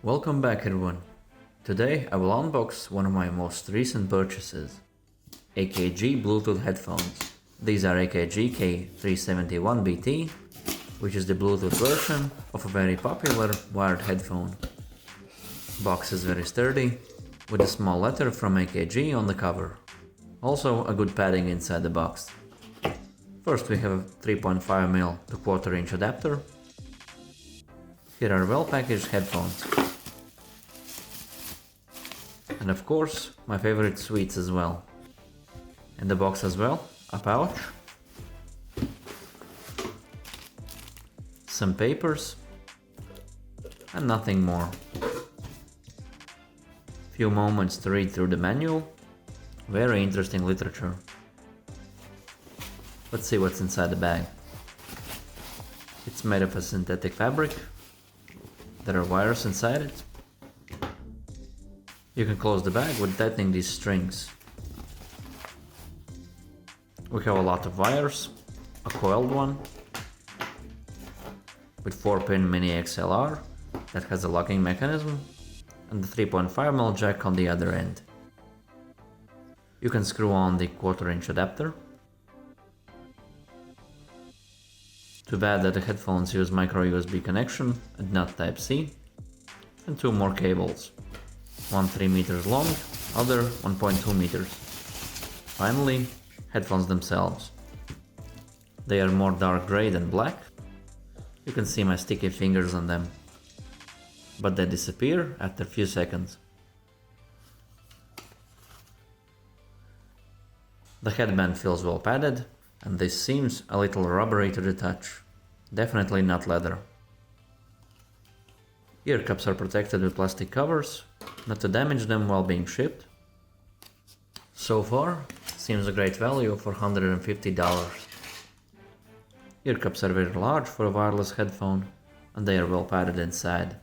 Welcome back everyone. Today I will unbox one of my most recent purchases, AKG Bluetooth Headphones. These are AKG K371BT, which is the Bluetooth version of a very popular wired headphone. Box is very sturdy, with a small letter from AKG on the cover. Also a good padding inside the box. First we have a 3.5mm to 1/4 inch adapter. Here are well packaged headphones. And of course, my favorite sweets as well. In the box as well, a pouch, some papers, and nothing more. Few moments to read through the manual. Very interesting literature. Let's see what's inside the bag. It's made of a synthetic fabric. There are wires inside it. You can close the bag with tightening these strings. We have a lot of wires, a coiled one, with 4-pin mini XLR that has a locking mechanism, and the 3.5mm jack on the other end. You can screw on the 1/4 inch adapter. Too bad that the headphones use micro USB connection and not Type-C, and 2 more cables. One 3 meters long, other 1.2 meters. Finally, headphones themselves. They are more dark gray than black. You can see my sticky fingers on them, but they disappear after a few seconds. The headband feels well padded, and this seems a little rubbery to the touch. Definitely not leather. Earcups are protected with plastic covers, not to damage them while being shipped. So far, seems a great value for $150. Earcups are very large for a wireless headphone, and they are well padded inside.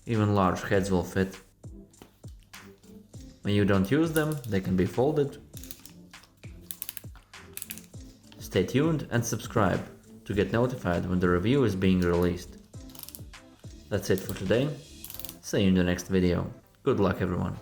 Even large heads will fit. When you don't use them, they can be folded. Stay tuned and subscribe to get notified when the review is being released. That's it for today. See you in the next video. Good luck everyone.